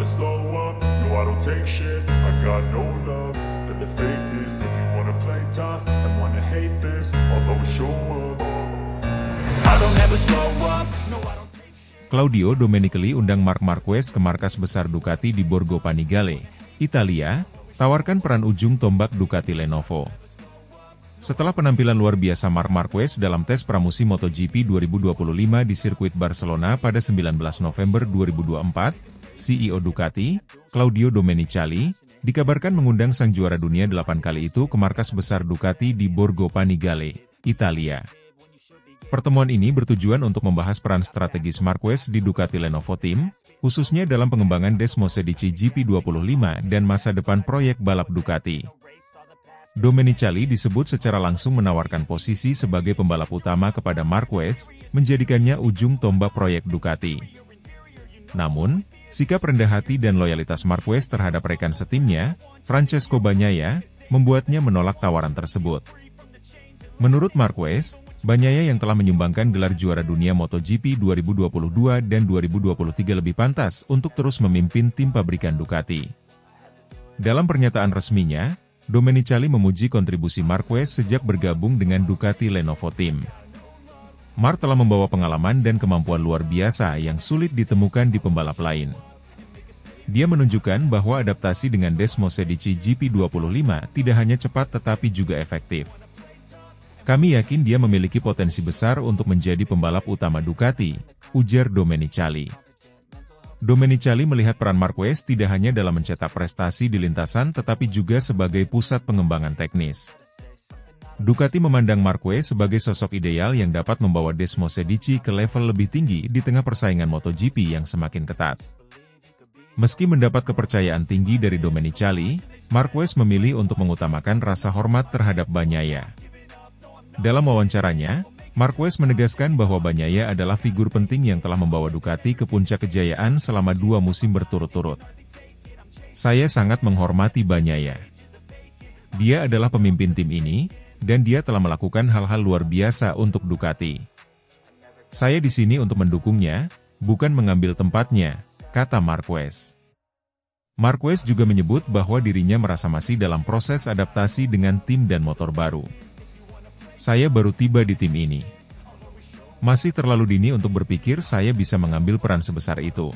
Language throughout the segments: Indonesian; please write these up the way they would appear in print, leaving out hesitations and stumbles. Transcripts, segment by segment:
never slow up, no I don't take shit. I got no love for the fakeness. If you wanna play tough and wanna hate this, I'll always show up. I don't ever slow up, no I don't take shit. Claudio Domenicali undang Marc Marquez ke markas besar Ducati di Borgo Panigale, Italia, tawarkan peran ujung tombak Ducati Lenovo. Setelah penampilan luar biasa Marc Marquez dalam tes pramusim MotoGP 2025 di sirkuit Barcelona pada 19 November 2024, CEO Ducati, Claudio Domenicali, dikabarkan mengundang sang juara dunia 8 kali itu ke markas besar Ducati di Borgo Panigale, Italia. Pertemuan ini bertujuan untuk membahas peran strategis Marquez di Ducati Lenovo Team, khususnya dalam pengembangan Desmosedici GP25 dan masa depan proyek balap Ducati. Domenicali disebut secara langsung menawarkan posisi sebagai pembalap utama kepada Marquez, menjadikannya ujung tombak proyek Ducati. Namun, sikap rendah hati dan loyalitas Marquez terhadap rekan setimnya, Francesco Bagnaia, membuatnya menolak tawaran tersebut. Menurut Marquez, Bagnaia yang telah menyumbangkan gelar juara dunia MotoGP 2022 dan 2023 lebih pantas untuk terus memimpin tim pabrikan Ducati. Dalam pernyataan resminya, Domenicali memuji kontribusi Marquez sejak bergabung dengan Ducati Lenovo Team. Marc telah membawa pengalaman dan kemampuan luar biasa yang sulit ditemukan di pembalap lain. Dia menunjukkan bahwa adaptasi dengan Desmosedici GP25 tidak hanya cepat tetapi juga efektif. Kami yakin dia memiliki potensi besar untuk menjadi pembalap utama Ducati, ujar Domenicali. Domenicali melihat peran Marquez tidak hanya dalam mencetak prestasi di lintasan tetapi juga sebagai pusat pengembangan teknis. Ducati memandang Marquez sebagai sosok ideal yang dapat membawa Desmosedici ke level lebih tinggi di tengah persaingan MotoGP yang semakin ketat. Meski mendapat kepercayaan tinggi dari Domenicali, Marquez memilih untuk mengutamakan rasa hormat terhadap Bagnaia. Dalam wawancaranya, Marquez menegaskan bahwa Bagnaia adalah figur penting yang telah membawa Ducati ke puncak kejayaan selama 2 musim berturut-turut. Saya sangat menghormati Bagnaia. Dia adalah pemimpin tim ini, dan dia telah melakukan hal-hal luar biasa untuk Ducati. Saya di sini untuk mendukungnya, bukan mengambil tempatnya, kata Marquez. Marquez juga menyebut bahwa dirinya merasa masih dalam proses adaptasi dengan tim dan motor baru. Saya baru tiba di tim ini. Masih terlalu dini untuk berpikir saya bisa mengambil peran sebesar itu.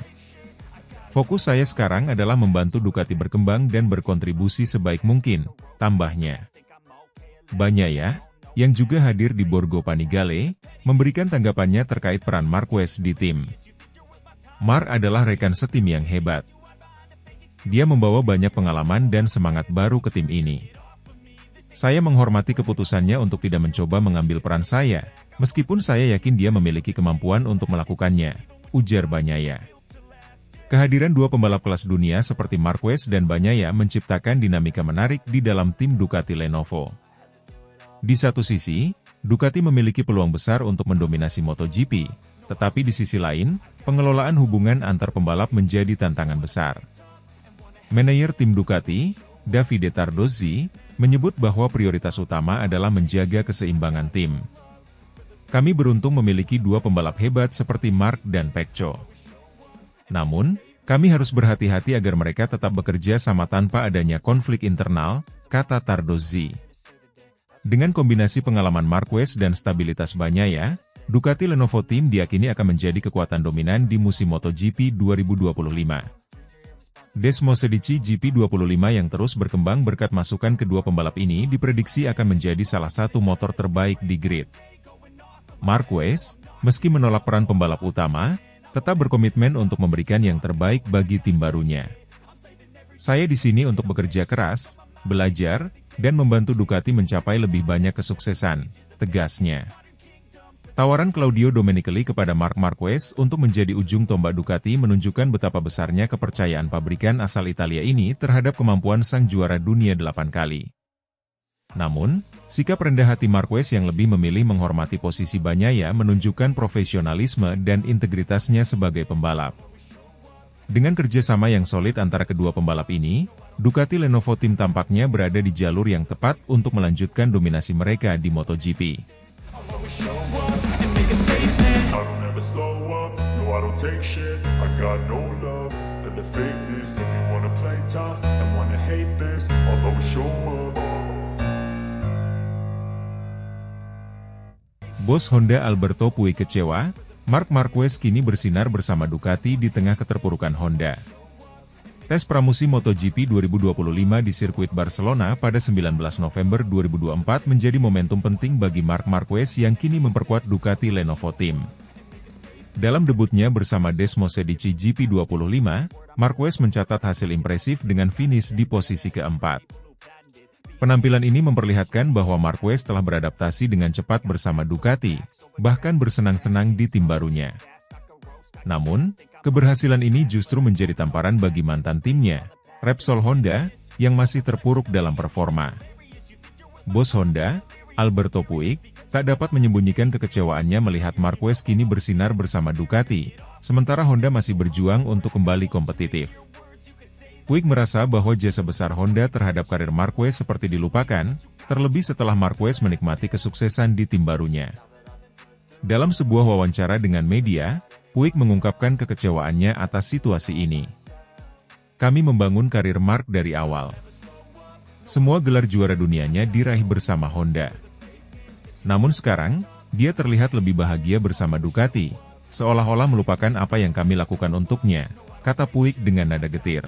Fokus saya sekarang adalah membantu Ducati berkembang dan berkontribusi sebaik mungkin, tambahnya. Bagnaia, yang juga hadir di Borgo Panigale, memberikan tanggapannya terkait peran Marquez di tim. Marc adalah rekan setim yang hebat. Dia membawa banyak pengalaman dan semangat baru ke tim ini. Saya menghormati keputusannya untuk tidak mencoba mengambil peran saya, meskipun saya yakin dia memiliki kemampuan untuk melakukannya, ujar Bagnaia. Kehadiran 2 pembalap kelas dunia seperti Marquez dan Bagnaia menciptakan dinamika menarik di dalam tim Ducati Lenovo. Di satu sisi, Ducati memiliki peluang besar untuk mendominasi MotoGP, tetapi di sisi lain, pengelolaan hubungan antar pembalap menjadi tantangan besar. Manajer tim Ducati, Davide Tardozzi, menyebut bahwa prioritas utama adalah menjaga keseimbangan tim. Kami beruntung memiliki 2 pembalap hebat seperti Marc dan Pecco. Namun, kami harus berhati-hati agar mereka tetap bekerja sama tanpa adanya konflik internal, kata Tardozzi. Dengan kombinasi pengalaman Marquez dan stabilitas Bagnaia, Ducati Lenovo Team diyakini akan menjadi kekuatan dominan di musim MotoGP 2025. Desmosedici GP25 yang terus berkembang berkat masukan kedua pembalap ini diprediksi akan menjadi salah satu motor terbaik di grid. Marquez, meski menolak peran pembalap utama, tetap berkomitmen untuk memberikan yang terbaik bagi tim barunya. Saya di sini untuk bekerja keras, belajar, dan membantu Ducati mencapai lebih banyak kesuksesan, tegasnya. Tawaran Claudio Domenicali kepada Marc Marquez untuk menjadi ujung tombak Ducati menunjukkan betapa besarnya kepercayaan pabrikan asal Italia ini terhadap kemampuan sang juara dunia 8 kali. Namun, sikap rendah hati Marquez yang lebih memilih menghormati posisi Bagnaia menunjukkan profesionalisme dan integritasnya sebagai pembalap. Dengan kerjasama yang solid antara kedua pembalap ini, Ducati Lenovo Team tampaknya berada di jalur yang tepat untuk melanjutkan dominasi mereka di MotoGP. I don't ever slow up, no I don't take shit. I got no love for the fakeness. If you wanna play tough and wanna hate this, I'll always show up. Bos Honda Alberto Puig kecewa, Marc Marquez kini bersinar bersama Ducati di tengah keterpurukan Honda. Tes pramusim MotoGP 2025 di sirkuit Barcelona pada 19 November 2024 menjadi momentum penting bagi Marc Marquez yang kini memperkuat Ducati Lenovo Team. Dalam debutnya bersama Desmosedici GP25, Marquez mencatat hasil impresif dengan finish di posisi keempat. Penampilan ini memperlihatkan bahwa Marquez telah beradaptasi dengan cepat bersama Ducati, bahkan bersenang-senang di tim barunya. Namun, keberhasilan ini justru menjadi tamparan bagi mantan timnya, Repsol Honda, yang masih terpuruk dalam performa. Bos Honda, Alberto Puig, tak dapat menyembunyikan kekecewaannya melihat Marquez kini bersinar bersama Ducati, sementara Honda masih berjuang untuk kembali kompetitif. Puig merasa bahwa jasa besar Honda terhadap karir Marquez seperti dilupakan, terlebih setelah Marquez menikmati kesuksesan di tim barunya. Dalam sebuah wawancara dengan media, Puig mengungkapkan kekecewaannya atas situasi ini. Kami membangun karir Marc dari awal. Semua gelar juara dunianya diraih bersama Honda. Namun sekarang, dia terlihat lebih bahagia bersama Ducati, seolah-olah melupakan apa yang kami lakukan untuknya, kata Puig dengan nada getir.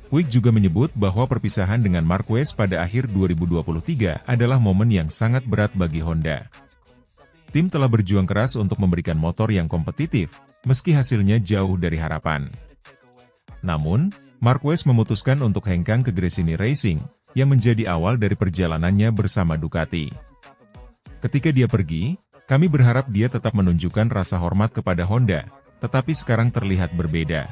Puig juga menyebut bahwa perpisahan dengan Marquez pada akhir 2023 adalah momen yang sangat berat bagi Honda. Tim telah berjuang keras untuk memberikan motor yang kompetitif, meski hasilnya jauh dari harapan. Namun, Marquez memutuskan untuk hengkang ke Gresini Racing, yang menjadi awal dari perjalanannya bersama Ducati. Ketika dia pergi, kami berharap dia tetap menunjukkan rasa hormat kepada Honda, tetapi sekarang terlihat berbeda.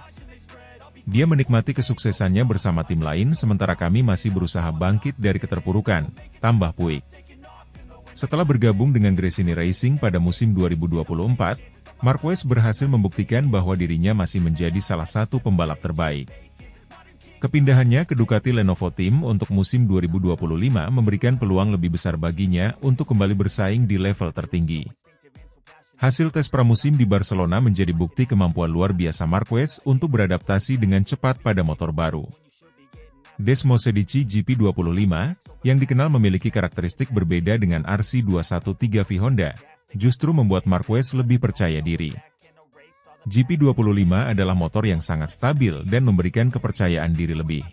Dia menikmati kesuksesannya bersama tim lain sementara kami masih berusaha bangkit dari keterpurukan, tambah Puig. Setelah bergabung dengan Gresini Racing pada musim 2024, Marquez berhasil membuktikan bahwa dirinya masih menjadi salah satu pembalap terbaik. Kepindahannya ke Ducati Lenovo Team untuk musim 2025 memberikan peluang lebih besar baginya untuk kembali bersaing di level tertinggi. Hasil tes pramusim di Barcelona menjadi bukti kemampuan luar biasa Marquez untuk beradaptasi dengan cepat pada motor baru. Desmosedici GP25, yang dikenal memiliki karakteristik berbeda dengan RC213V Honda, justru membuat Marquez lebih percaya diri. GP25 adalah motor yang sangat stabil dan memberikan kepercayaan diri lebih.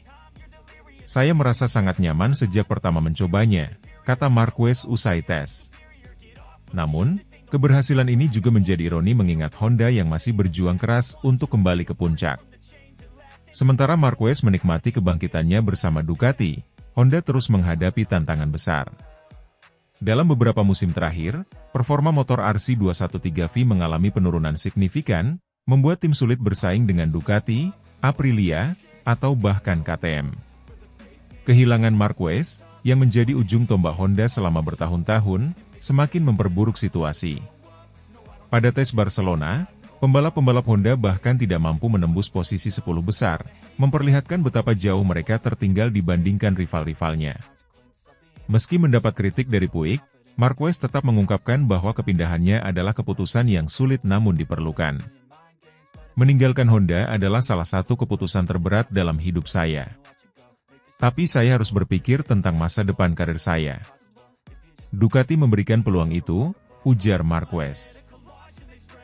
Saya merasa sangat nyaman sejak pertama mencobanya, kata Marquez usai tes. Namun, keberhasilan ini juga menjadi ironi mengingat Honda yang masih berjuang keras untuk kembali ke puncak. Sementara Marquez menikmati kebangkitannya bersama Ducati, Honda terus menghadapi tantangan besar. Dalam beberapa musim terakhir, performa motor RC213V mengalami penurunan signifikan, membuat tim sulit bersaing dengan Ducati, Aprilia, atau bahkan KTM. Kehilangan Marquez, yang menjadi ujung tombak Honda selama bertahun-tahun, semakin memperburuk situasi. Pada tes Barcelona, pembalap-pembalap Honda bahkan tidak mampu menembus posisi 10 besar, memperlihatkan betapa jauh mereka tertinggal dibandingkan rival-rivalnya. Meski mendapat kritik dari Puig, Marquez tetap mengungkapkan bahwa kepindahannya adalah keputusan yang sulit namun diperlukan. Meninggalkan Honda adalah salah satu keputusan terberat dalam hidup saya. Tapi saya harus berpikir tentang masa depan karir saya. Ducati memberikan peluang itu, ujar Marquez.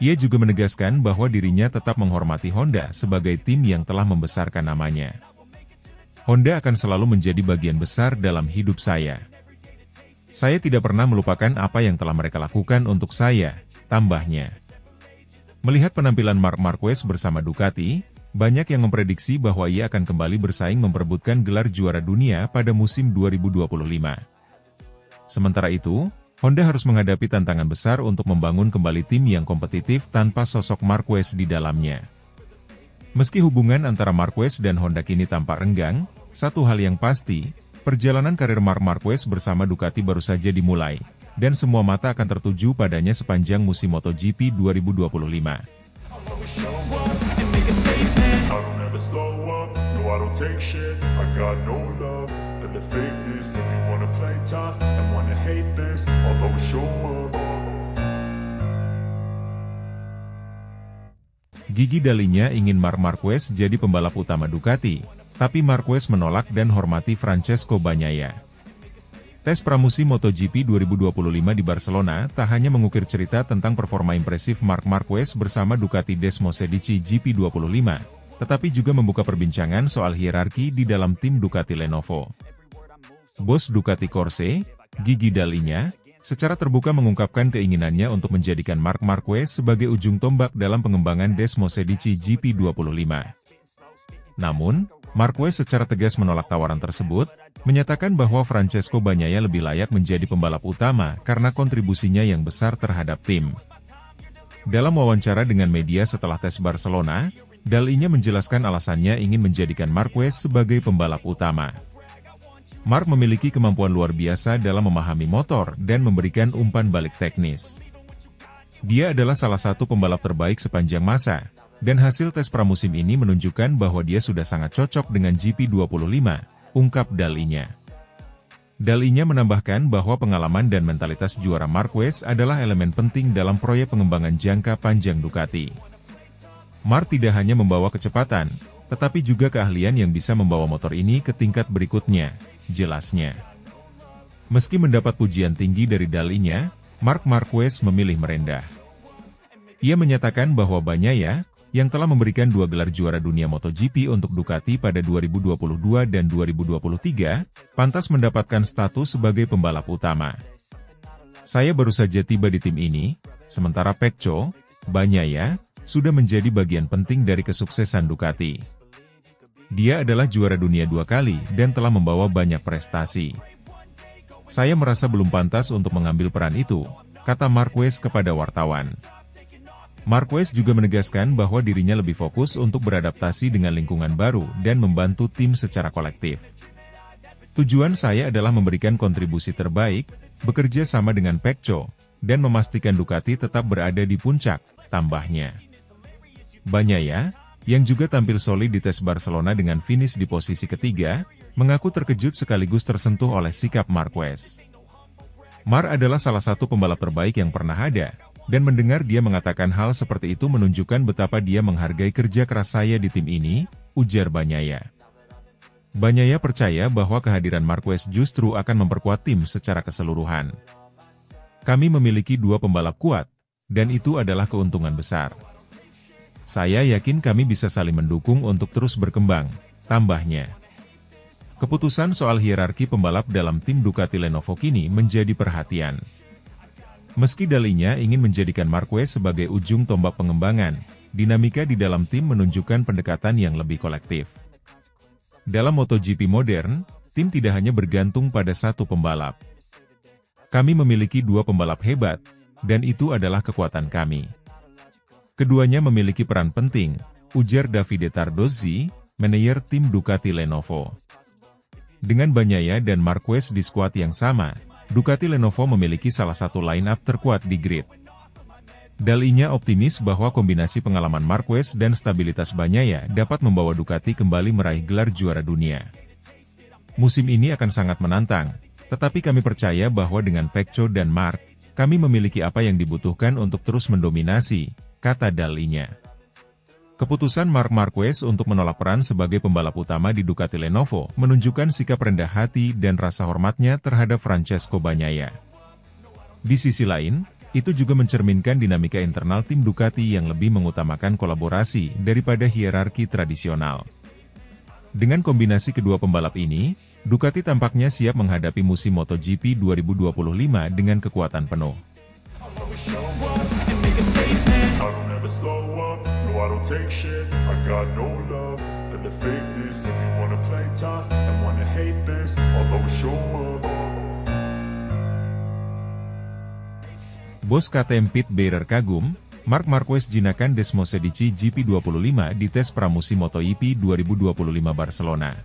Ia juga menegaskan bahwa dirinya tetap menghormati Honda sebagai tim yang telah membesarkan namanya. Honda akan selalu menjadi bagian besar dalam hidup saya. Saya tidak pernah melupakan apa yang telah mereka lakukan untuk saya, tambahnya. Melihat penampilan Marc Marquez bersama Ducati, banyak yang memprediksi bahwa ia akan kembali bersaing memperebutkan gelar juara dunia pada musim 2025. Sementara itu, Honda harus menghadapi tantangan besar untuk membangun kembali tim yang kompetitif tanpa sosok Marquez di dalamnya. Meski hubungan antara Marquez dan Honda kini tampak renggang, satu hal yang pasti, perjalanan karir Marc Marquez bersama Ducati baru saja dimulai, dan semua mata akan tertuju padanya sepanjang musim MotoGP 2025. Gigi Dalinya ingin Marc Marquez jadi pembalap utama Ducati, tapi Marquez menolak dan hormati Francesco Bagnaia. Tes pramusim MotoGP 2025 di Barcelona tak hanya mengukir cerita tentang performa impresif Marc Marquez bersama Ducati Desmosedici GP25, tetapi juga membuka perbincangan soal hierarki di dalam tim Ducati Lenovo. Bos Ducati Corse, Gigi Dalinya, secara terbuka mengungkapkan keinginannya untuk menjadikan Marc Marquez sebagai ujung tombak dalam pengembangan Desmosedici GP25. Namun, Marquez secara tegas menolak tawaran tersebut, menyatakan bahwa Francesco Bagnaia lebih layak menjadi pembalap utama karena kontribusinya yang besar terhadap tim. Dalam wawancara dengan media setelah tes Barcelona, Dalinya menjelaskan alasannya ingin menjadikan Marquez sebagai pembalap utama. Marc memiliki kemampuan luar biasa dalam memahami motor dan memberikan umpan balik teknis. Dia adalah salah satu pembalap terbaik sepanjang masa, dan hasil tes pramusim ini menunjukkan bahwa dia sudah sangat cocok dengan GP25, ungkap Dalinya. Dalinya menambahkan bahwa pengalaman dan mentalitas juara Marquez adalah elemen penting dalam proyek pengembangan jangka panjang Ducati. Marc tidak hanya membawa kecepatan, tetapi juga keahlian yang bisa membawa motor ini ke tingkat berikutnya, jelasnya. Meski mendapat pujian tinggi dari Dalinya, Marc Marquez memilih merendah. Ia menyatakan bahwa Bagnaia, yang telah memberikan 2 gelar juara dunia MotoGP untuk Ducati pada 2022 dan 2023, pantas mendapatkan status sebagai pembalap utama. Saya baru saja tiba di tim ini, sementara Pecco, Bagnaia, sudah menjadi bagian penting dari kesuksesan Ducati. Dia adalah juara dunia 2 kali dan telah membawa banyak prestasi. Saya merasa belum pantas untuk mengambil peran itu, kata Marquez kepada wartawan. Marquez juga menegaskan bahwa dirinya lebih fokus untuk beradaptasi dengan lingkungan baru dan membantu tim secara kolektif. Tujuan saya adalah memberikan kontribusi terbaik, bekerja sama dengan Pecco, dan memastikan Ducati tetap berada di puncak, tambahnya. Bagnaia, yang juga tampil solid di tes Barcelona dengan finish di posisi ketiga, mengaku terkejut sekaligus tersentuh oleh sikap Marquez. Marc adalah salah satu pembalap terbaik yang pernah ada, dan mendengar dia mengatakan hal seperti itu menunjukkan betapa dia menghargai kerja keras saya di tim ini, ujar Bagnaia. Bagnaia percaya bahwa kehadiran Marquez justru akan memperkuat tim secara keseluruhan. Kami memiliki 2 pembalap kuat, dan itu adalah keuntungan besar. Saya yakin kami bisa saling mendukung untuk terus berkembang, tambahnya. Keputusan soal hierarki pembalap dalam tim Ducati Lenovo kini menjadi perhatian. Meski Dalinya ingin menjadikan Marquez sebagai ujung tombak pengembangan, dinamika di dalam tim menunjukkan pendekatan yang lebih kolektif. Dalam MotoGP modern, tim tidak hanya bergantung pada satu pembalap. Kami memiliki 2 pembalap hebat, dan itu adalah kekuatan kami. Keduanya memiliki peran penting, ujar Davide Tardozzi, manajer tim Ducati Lenovo. Dengan Bagnaia dan Marquez di skuad yang sama, Ducati Lenovo memiliki salah satu line-up terkuat di grid. Dalinya optimis bahwa kombinasi pengalaman Marquez dan stabilitas Bagnaia dapat membawa Ducati kembali meraih gelar juara dunia. Musim ini akan sangat menantang, tetapi kami percaya bahwa dengan Pecco dan Marc, kami memiliki apa yang dibutuhkan untuk terus mendominasi, kata Dalinya. Keputusan Marc Marquez untuk menolak peran sebagai pembalap utama di Ducati Lenovo menunjukkan sikap rendah hati dan rasa hormatnya terhadap Francesco Bagnaia. Di sisi lain, itu juga mencerminkan dinamika internal tim Ducati yang lebih mengutamakan kolaborasi daripada hierarki tradisional. Dengan kombinasi kedua pembalap ini, Ducati tampaknya siap menghadapi musim MotoGP 2025 dengan kekuatan penuh. I don't take shit, I got no love for the fakeness. If you wanna play tough and wanna hate this, I'll always show up. Bos KTM Pit Bearer kagum, Marc Marquez jinakan Desmosedici GP25 di tes pramusim MotoGP 2025 Barcelona.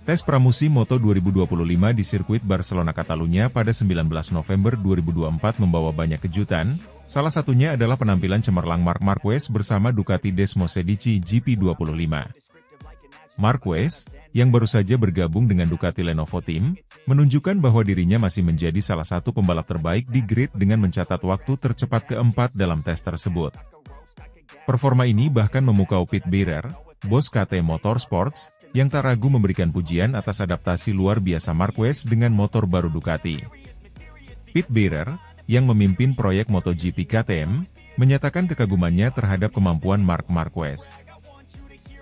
Tes pramusim Moto 2025 di sirkuit Barcelona Catalunya pada 19 November 2024 membawa banyak kejutan, salah satunya adalah penampilan cemerlang Marc Marquez bersama Ducati Desmosedici GP25. Marquez, yang baru saja bergabung dengan Ducati Lenovo Team, menunjukkan bahwa dirinya masih menjadi salah satu pembalap terbaik di grid dengan mencatat waktu tercepat keempat dalam tes tersebut. Performa ini bahkan memukau Pete Beirer, bos KTM Motorsports, yang tak ragu memberikan pujian atas adaptasi luar biasa Marquez dengan motor baru Ducati. Pete Beirer, yang memimpin proyek MotoGP KTM, menyatakan kekagumannya terhadap kemampuan Marc Marquez.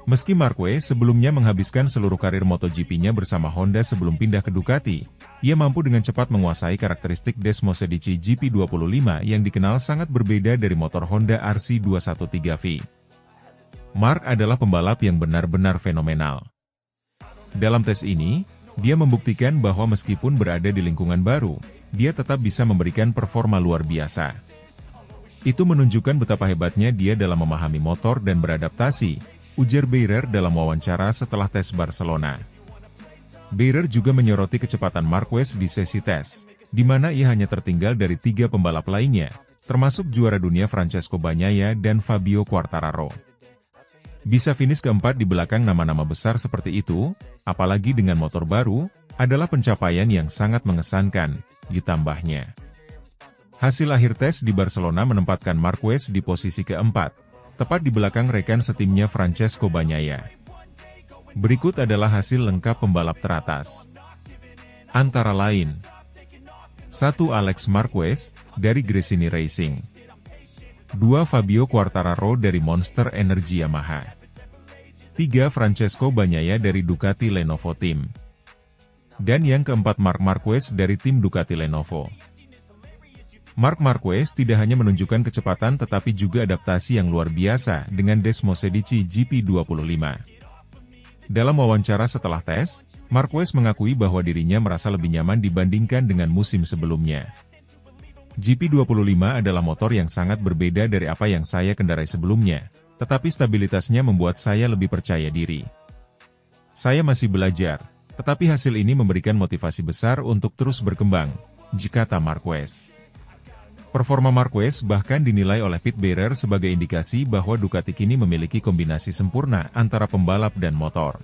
Meski Marquez sebelumnya menghabiskan seluruh karir MotoGP-nya bersama Honda sebelum pindah ke Ducati, ia mampu dengan cepat menguasai karakteristik Desmosedici GP25 yang dikenal sangat berbeda dari motor Honda RC213V. Marc adalah pembalap yang benar-benar fenomenal. Dalam tes ini, dia membuktikan bahwa meskipun berada di lingkungan baru, dia tetap bisa memberikan performa luar biasa. Itu menunjukkan betapa hebatnya dia dalam memahami motor dan beradaptasi, ujar Beirer dalam wawancara setelah tes Barcelona. Beirer juga menyoroti kecepatan Marquez di sesi tes, di mana ia hanya tertinggal dari 3 pembalap lainnya, termasuk juara dunia Francesco Bagnaia dan Fabio Quartararo. Bisa finish keempat di belakang nama-nama besar seperti itu, apalagi dengan motor baru, adalah pencapaian yang sangat mengesankan, ditambahnya. Hasil akhir tes di Barcelona menempatkan Marquez di posisi keempat, tepat di belakang rekan setimnya Francesco Bagnaia. Berikut adalah hasil lengkap pembalap teratas. Antara lain, 1. Alex Marquez, dari Gresini Racing. 2. Fabio Quartararo dari Monster Energy Yamaha. 3. Francesco Bagnaia dari Ducati Lenovo Team. Dan yang keempat Marc Marquez dari tim Ducati Lenovo. Marc Marquez tidak hanya menunjukkan kecepatan tetapi juga adaptasi yang luar biasa dengan Desmosedici GP25. Dalam wawancara setelah tes, Marquez mengakui bahwa dirinya merasa lebih nyaman dibandingkan dengan musim sebelumnya. GP25 adalah motor yang sangat berbeda dari apa yang saya kendarai sebelumnya, tetapi stabilitasnya membuat saya lebih percaya diri. Saya masih belajar, tetapi hasil ini memberikan motivasi besar untuk terus berkembang, kata Marquez. Performa Marquez bahkan dinilai oleh Pete Beirer sebagai indikasi bahwa Ducati kini memiliki kombinasi sempurna antara pembalap dan motor.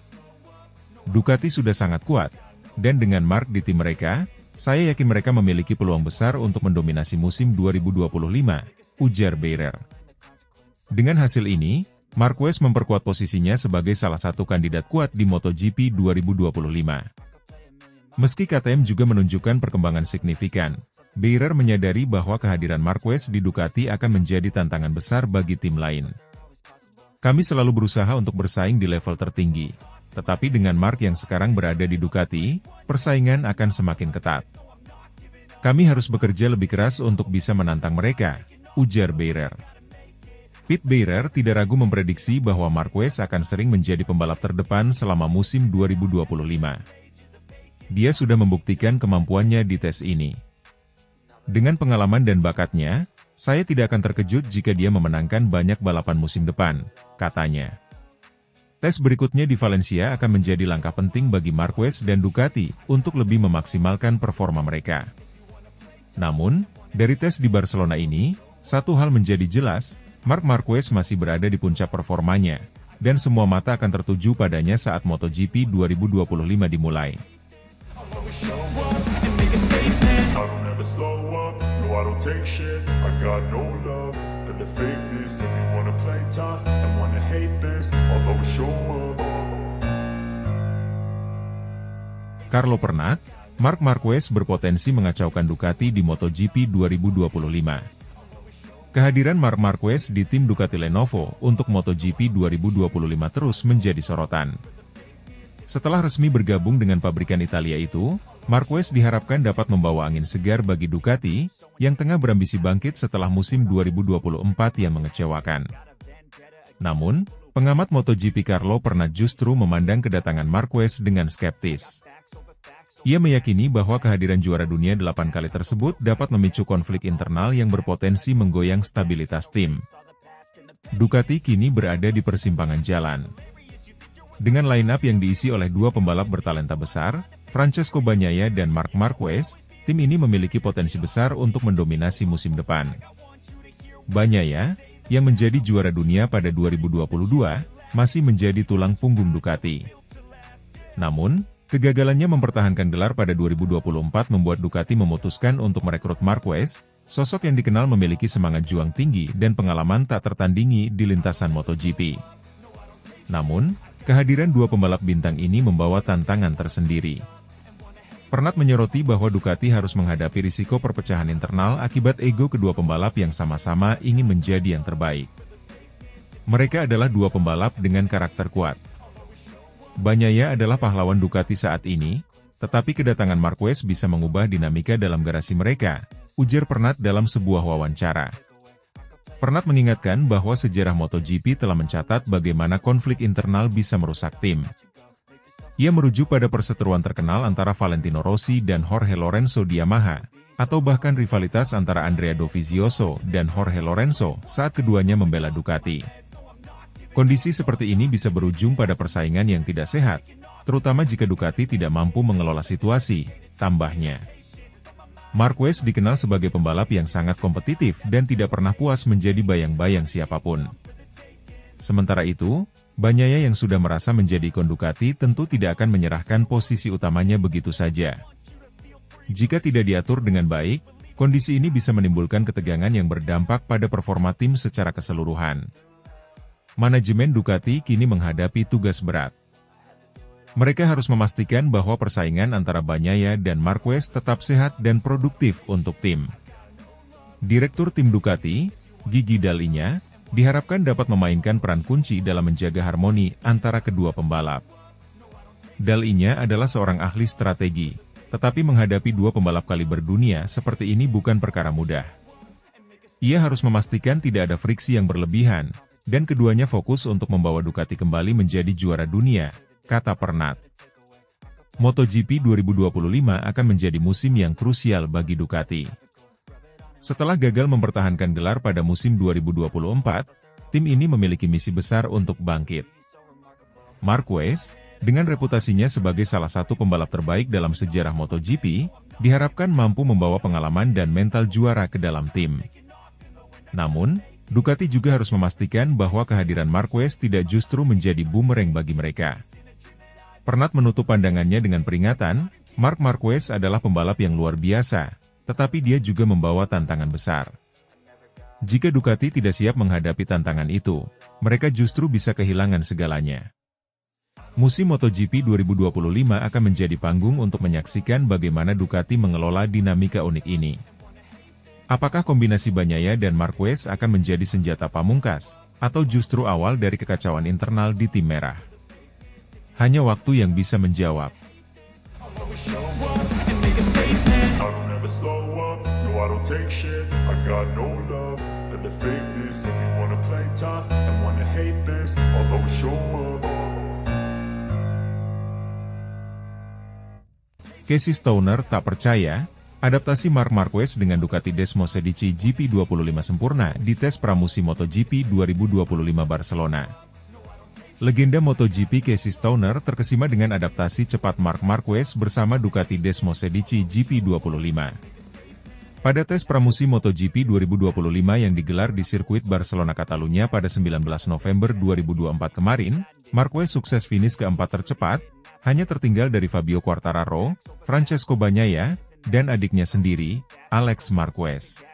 Ducati sudah sangat kuat, dan dengan Marc di tim mereka, saya yakin mereka memiliki peluang besar untuk mendominasi musim 2025, ujar Beirer. Dengan hasil ini, Marquez memperkuat posisinya sebagai salah satu kandidat kuat di MotoGP 2025. Meski KTM juga menunjukkan perkembangan signifikan, Beirer menyadari bahwa kehadiran Marquez di Ducati akan menjadi tantangan besar bagi tim lain. Kami selalu berusaha untuk bersaing di level tertinggi, tetapi dengan Marc yang sekarang berada di Ducati, persaingan akan semakin ketat. Kami harus bekerja lebih keras untuk bisa menantang mereka, ujar Beirer. Pete Beirer tidak ragu memprediksi bahwa Marquez akan sering menjadi pembalap terdepan selama musim 2025. Dia sudah membuktikan kemampuannya di tes ini. Dengan pengalaman dan bakatnya, saya tidak akan terkejut jika dia memenangkan banyak balapan musim depan, katanya. Tes berikutnya di Valencia akan menjadi langkah penting bagi Marquez dan Ducati untuk lebih memaksimalkan performa mereka. Namun, dari tes di Barcelona ini, satu hal menjadi jelas, Marc Marquez masih berada di puncak performanya, dan semua mata akan tertuju padanya saat MotoGP 2025 dimulai. I don't take shit, I got no love for the fakeness. If you wanna play tough and wanna hate this, I'll always show up. Carlo Pernat, Marc Marquez berpotensi mengacaukan Ducati di MotoGP 2025. Kehadiran Marc Marquez di tim Ducati Lenovo untuk MotoGP 2025 terus menjadi sorotan. Setelah resmi bergabung dengan pabrikan Italia itu, Marquez diharapkan dapat membawa angin segar bagi Ducati, yang tengah berambisi bangkit setelah musim 2024 yang mengecewakan. Namun, pengamat MotoGP Carlo Pernat justru memandang kedatangan Marquez dengan skeptis. Ia meyakini bahwa kehadiran juara dunia 8 kali tersebut dapat memicu konflik internal yang berpotensi menggoyang stabilitas tim. Ducati kini berada di persimpangan jalan. Dengan line-up yang diisi oleh dua pembalap bertalenta besar, Francesco Bagnaia dan Marc Marquez, tim ini memiliki potensi besar untuk mendominasi musim depan. Bagnaia, yang menjadi juara dunia pada 2022, masih menjadi tulang punggung Ducati. Namun, kegagalannya mempertahankan gelar pada 2024 membuat Ducati memutuskan untuk merekrut Marquez, sosok yang dikenal memiliki semangat juang tinggi dan pengalaman tak tertandingi di lintasan MotoGP. Namun, kehadiran dua pembalap bintang ini membawa tantangan tersendiri. Pernat menyoroti bahwa Ducati harus menghadapi risiko perpecahan internal akibat ego kedua pembalap yang sama-sama ingin menjadi yang terbaik. Mereka adalah dua pembalap dengan karakter kuat. Bagnaia adalah pahlawan Ducati saat ini, tetapi kedatangan Marquez bisa mengubah dinamika dalam garasi mereka, ujar Pernat dalam sebuah wawancara. Pernat mengingatkan bahwa sejarah MotoGP telah mencatat bagaimana konflik internal bisa merusak tim. Ia merujuk pada perseteruan terkenal antara Valentino Rossi dan Jorge Lorenzo di Yamaha, atau bahkan rivalitas antara Andrea Dovizioso dan Jorge Lorenzo saat keduanya membela Ducati. Kondisi seperti ini bisa berujung pada persaingan yang tidak sehat, terutama jika Ducati tidak mampu mengelola situasi, tambahnya. Marquez dikenal sebagai pembalap yang sangat kompetitif dan tidak pernah puas menjadi bayang-bayang siapapun. Sementara itu, Bagnaia yang sudah merasa menjadi ikon Ducati tentu tidak akan menyerahkan posisi utamanya begitu saja. Jika tidak diatur dengan baik, kondisi ini bisa menimbulkan ketegangan yang berdampak pada performa tim secara keseluruhan. Manajemen Ducati kini menghadapi tugas berat. Mereka harus memastikan bahwa persaingan antara Bagnaia dan Marquez tetap sehat dan produktif untuk tim. Direktur tim Ducati, Gigi Dall'Igna, diharapkan dapat memainkan peran kunci dalam menjaga harmoni antara kedua pembalap. Dall'Igna adalah seorang ahli strategi, tetapi menghadapi dua pembalap kaliber dunia seperti ini bukan perkara mudah. Ia harus memastikan tidak ada friksi yang berlebihan, dan keduanya fokus untuk membawa Ducati kembali menjadi juara dunia, kata Pernat. MotoGP 2025 akan menjadi musim yang krusial bagi Ducati. Setelah gagal mempertahankan gelar pada musim 2024, tim ini memiliki misi besar untuk bangkit. Marquez, dengan reputasinya sebagai salah satu pembalap terbaik dalam sejarah MotoGP, diharapkan mampu membawa pengalaman dan mental juara ke dalam tim. Namun, Ducati juga harus memastikan bahwa kehadiran Marquez tidak justru menjadi bumerang bagi mereka. Pernat menutup pandangannya dengan peringatan, Marc Marquez adalah pembalap yang luar biasa, tetapi dia juga membawa tantangan besar. Jika Ducati tidak siap menghadapi tantangan itu, mereka justru bisa kehilangan segalanya. Musim MotoGP 2025 akan menjadi panggung untuk menyaksikan bagaimana Ducati mengelola dinamika unik ini. Apakah kombinasi Bagnaia dan Marquez akan menjadi senjata pamungkas, atau justru awal dari kekacauan internal di tim merah? Hanya waktu yang bisa menjawab. I don't take shit, I got no love for the fakeness. If you wanna play tough and wanna hate this, I'll always show up. Casey Stoner tak percaya, adaptasi Marc Marquez dengan Ducati Desmosedici GP25 sempurna di tes pramusim MotoGP 2025 Barcelona. Legenda MotoGP Casey Stoner terkesima dengan adaptasi cepat Marc Marquez bersama Ducati Desmosedici GP25. Pada tes pramusim MotoGP 2025 yang digelar di sirkuit Barcelona Catalunya pada 19 November 2024 kemarin, Marquez sukses finish keempat tercepat, hanya tertinggal dari Fabio Quartararo, Francesco Bagnaia, dan adiknya sendiri, Alex Marquez.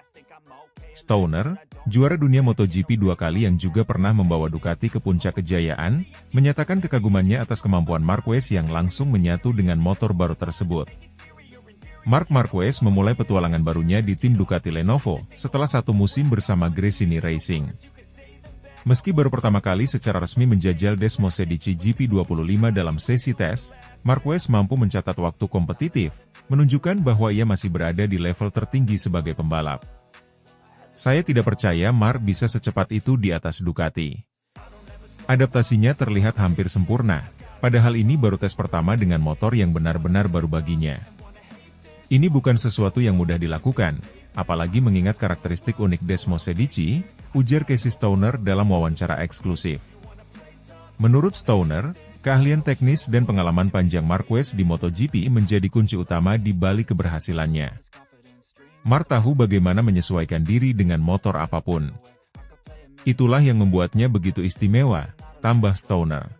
Stoner, juara dunia MotoGP dua kali yang juga pernah membawa Ducati ke puncak kejayaan, menyatakan kekagumannya atas kemampuan Marquez yang langsung menyatu dengan motor baru tersebut. Marc Marquez memulai petualangan barunya di tim Ducati Lenovo setelah satu musim bersama Gresini Racing. Meski baru pertama kali secara resmi menjajal Desmosedici GP25 dalam sesi tes, Marquez mampu mencatat waktu kompetitif, menunjukkan bahwa ia masih berada di level tertinggi sebagai pembalap. Saya tidak percaya Marc bisa secepat itu di atas Ducati. Adaptasinya terlihat hampir sempurna, padahal ini baru tes pertama dengan motor yang benar-benar baru baginya. Ini bukan sesuatu yang mudah dilakukan, apalagi mengingat karakteristik unik Desmosedici, ujar Casey Stoner dalam wawancara eksklusif. Menurut Stoner, keahlian teknis dan pengalaman panjang Marquez di MotoGP menjadi kunci utama di balik keberhasilannya. Marc tahu bagaimana menyesuaikan diri dengan motor apapun. Itulah yang membuatnya begitu istimewa, tambah Stoner.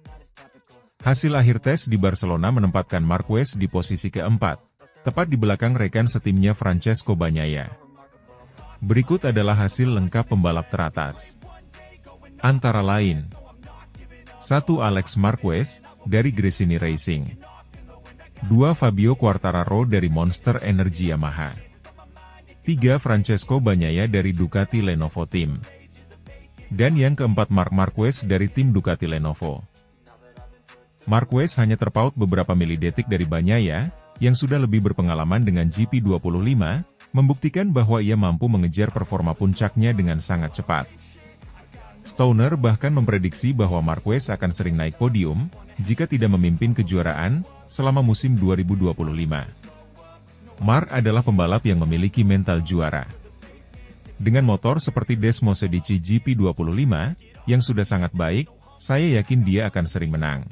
Hasil akhir tes di Barcelona menempatkan Marquez di posisi keempat, tepat di belakang rekan setimnya Francesco Bagnaia. Berikut adalah hasil lengkap pembalap teratas. Antara lain, 1. Alex Marquez, dari Gresini Racing. 2. Fabio Quartararo dari Monster Energy Yamaha. 3. Francesco Bagnaia dari Ducati Lenovo Team. Dan yang keempat Marc Marquez dari tim Ducati Lenovo. Marquez hanya terpaut beberapa milidetik dari Bagnaia, yang sudah lebih berpengalaman dengan GP25, membuktikan bahwa ia mampu mengejar performa puncaknya dengan sangat cepat. Stoner bahkan memprediksi bahwa Marquez akan sering naik podium, jika tidak memimpin kejuaraan, selama musim 2025. Marc adalah pembalap yang memiliki mental juara. Dengan motor seperti Desmos Edici GP25, yang sudah sangat baik, saya yakin dia akan sering menang.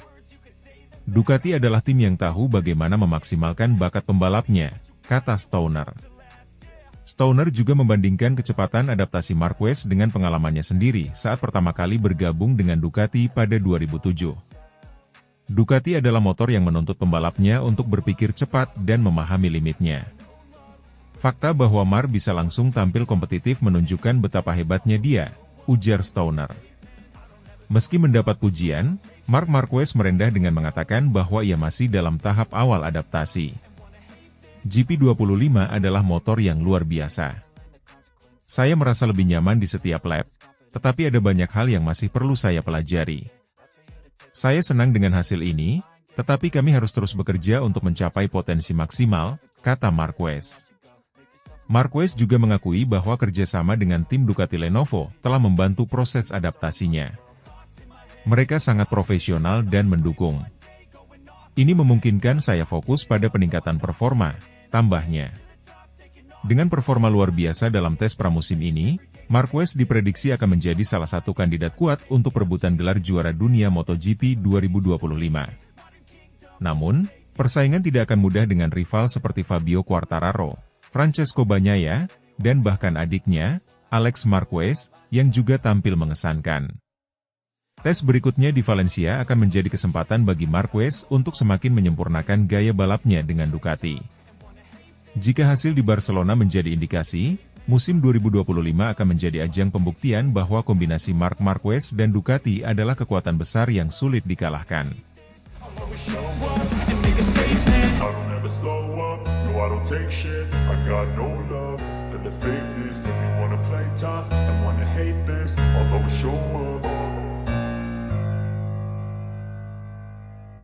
Ducati adalah tim yang tahu bagaimana memaksimalkan bakat pembalapnya, kata Stoner. Stoner juga membandingkan kecepatan adaptasi Marquez dengan pengalamannya sendiri saat pertama kali bergabung dengan Ducati pada 2007. Ducati adalah motor yang menuntut pembalapnya untuk berpikir cepat dan memahami limitnya. Fakta bahwa Marc bisa langsung tampil kompetitif menunjukkan betapa hebatnya dia, ujar Stoner. Meski mendapat pujian, Marc Marquez merendah dengan mengatakan bahwa ia masih dalam tahap awal adaptasi. GP25 adalah motor yang luar biasa. Saya merasa lebih nyaman di setiap lap, tetapi ada banyak hal yang masih perlu saya pelajari. Saya senang dengan hasil ini, tetapi kami harus terus bekerja untuk mencapai potensi maksimal, kata Marquez. Marquez juga mengakui bahwa kerjasama dengan tim Ducati Lenovo telah membantu proses adaptasinya. Mereka sangat profesional dan mendukung. Ini memungkinkan saya fokus pada peningkatan performa, tambahnya. Dengan performa luar biasa dalam tes pramusim ini, Marquez diprediksi akan menjadi salah satu kandidat kuat untuk perebutan gelar juara dunia MotoGP 2025. Namun, persaingan tidak akan mudah dengan rival seperti Fabio Quartararo, Francesco Bagnaia, dan bahkan adiknya, Alex Marquez, yang juga tampil mengesankan. Tes berikutnya di Valencia akan menjadi kesempatan bagi Marquez untuk semakin menyempurnakan gaya balapnya dengan Ducati. Jika hasil di Barcelona menjadi indikasi, musim 2025 akan menjadi ajang pembuktian bahwa kombinasi Marc Marquez dan Ducati adalah kekuatan besar yang sulit dikalahkan.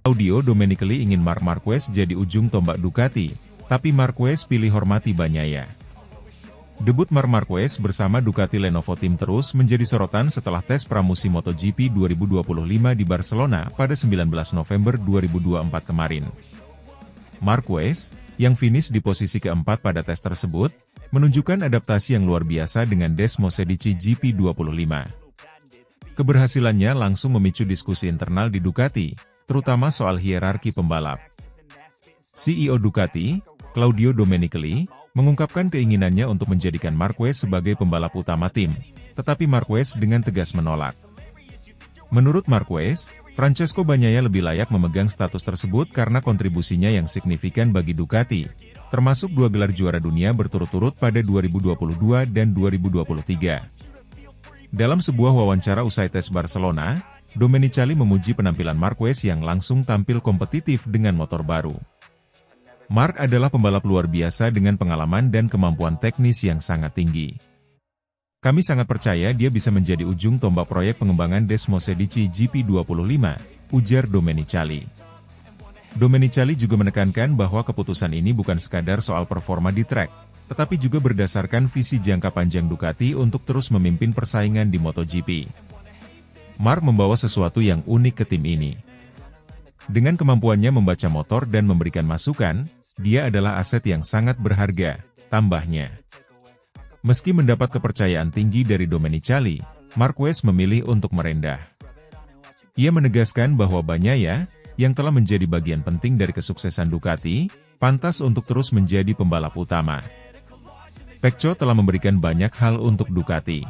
Claudio Domenicali ingin Marc Marquez jadi ujung tombak Ducati, tapi Marquez pilih hormati Bagnaia. Debut Marc Marquez bersama Ducati Lenovo Team terus menjadi sorotan setelah tes pramusim MotoGP 2025 di Barcelona pada 19 November 2024 kemarin. Marquez, yang finish di posisi keempat pada tes tersebut, menunjukkan adaptasi yang luar biasa dengan Desmos Edici GP25. Keberhasilannya langsung memicu diskusi internal di Ducati, terutama soal hierarki pembalap. CEO Ducati, Claudio Domenicali, mengungkapkan keinginannya untuk menjadikan Marquez sebagai pembalap utama tim, tetapi Marquez dengan tegas menolak. Menurut Marquez, Francesco Bagnaia lebih layak memegang status tersebut karena kontribusinya yang signifikan bagi Ducati, termasuk 2 gelar juara dunia berturut-turut pada 2022 dan 2023. Dalam sebuah wawancara usai tes Barcelona, Domenicali memuji penampilan Marquez yang langsung tampil kompetitif dengan motor baru. Marc adalah pembalap luar biasa dengan pengalaman dan kemampuan teknis yang sangat tinggi. Kami sangat percaya dia bisa menjadi ujung tombak proyek pengembangan Desmos Edici GP25, ujar Domenicali. Domenicali juga menekankan bahwa keputusan ini bukan sekadar soal performa di trek, tetapi juga berdasarkan visi jangka panjang Ducati untuk terus memimpin persaingan di MotoGP. Marc membawa sesuatu yang unik ke tim ini. Dengan kemampuannya membaca motor dan memberikan masukan, dia adalah aset yang sangat berharga, tambahnya. Meski mendapat kepercayaan tinggi dari Domenicali, Marquez memilih untuk merendah. Ia menegaskan bahwa Bagnaia, yang telah menjadi bagian penting dari kesuksesan Ducati, pantas untuk terus menjadi pembalap utama. Pecco telah memberikan banyak hal untuk Ducati.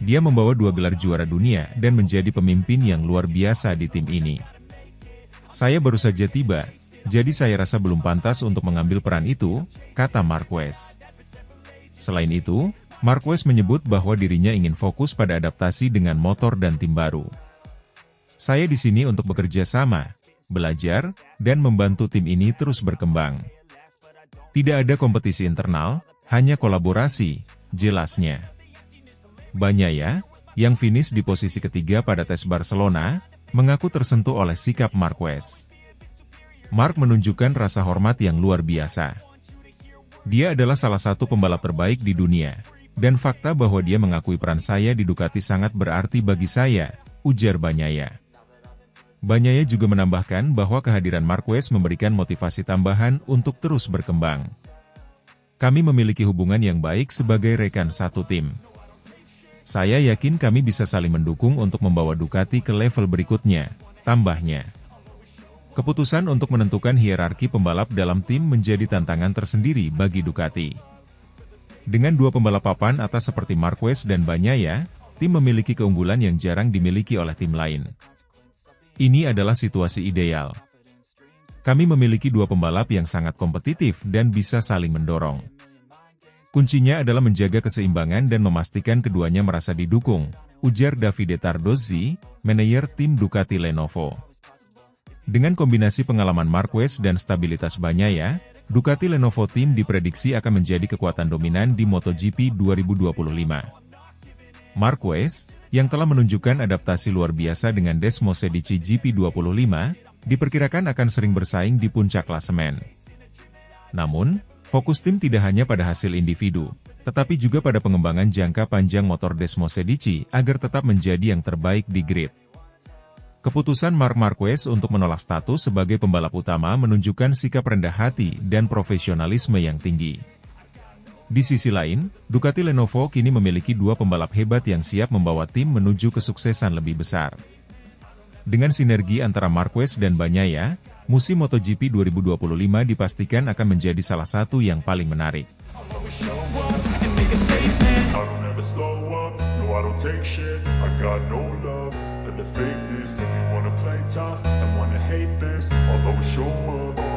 Dia membawa 2 gelar juara dunia dan menjadi pemimpin yang luar biasa di tim ini. Saya baru saja tiba, jadi saya rasa belum pantas untuk mengambil peran itu, kata Marquez. Selain itu, Marquez menyebut bahwa dirinya ingin fokus pada adaptasi dengan motor dan tim baru. Saya di sini untuk bekerja sama, belajar, dan membantu tim ini terus berkembang. Tidak ada kompetisi internal, hanya kolaborasi, jelasnya. Bagnaia, yang finish di posisi ketiga pada tes Barcelona, mengaku tersentuh oleh sikap Marquez. Mark menunjukkan rasa hormat yang luar biasa. Dia adalah salah satu pembalap terbaik di dunia, dan fakta bahwa dia mengakui peran saya di Ducati sangat berarti bagi saya, ujar Bagnaia. Bagnaia juga menambahkan bahwa kehadiran Marquez memberikan motivasi tambahan untuk terus berkembang. Kami memiliki hubungan yang baik sebagai rekan satu tim. Saya yakin kami bisa saling mendukung untuk membawa Ducati ke level berikutnya, tambahnya. Keputusan untuk menentukan hierarki pembalap dalam tim menjadi tantangan tersendiri bagi Ducati. Dengan dua pembalap papan atas seperti Marquez dan Bagnaia, tim memiliki keunggulan yang jarang dimiliki oleh tim lain. Ini adalah situasi ideal. Kami memiliki dua pembalap yang sangat kompetitif dan bisa saling mendorong. Kuncinya adalah menjaga keseimbangan dan memastikan keduanya merasa didukung, ujar Davide Tardozzi, manajer tim Ducati Lenovo. Dengan kombinasi pengalaman Marquez dan stabilitas Bagnaia, Ducati Lenovo Team diprediksi akan menjadi kekuatan dominan di MotoGP 2025. Marquez, yang telah menunjukkan adaptasi luar biasa dengan Desmosedici GP25, diperkirakan akan sering bersaing di puncak klasemen. Namun, fokus tim tidak hanya pada hasil individu, tetapi juga pada pengembangan jangka panjang motor Desmosedici agar tetap menjadi yang terbaik di grid. Keputusan Marc Marquez untuk menolak status sebagai pembalap utama menunjukkan sikap rendah hati dan profesionalisme yang tinggi. Di sisi lain, Ducati Lenovo kini memiliki dua pembalap hebat yang siap membawa tim menuju kesuksesan lebih besar. Dengan sinergi antara Marquez dan Bagnaia, musim MotoGP 2025 dipastikan akan menjadi salah satu yang paling menarik. The fakeness, if you wanna play tough and wanna hate this, I'll always show up.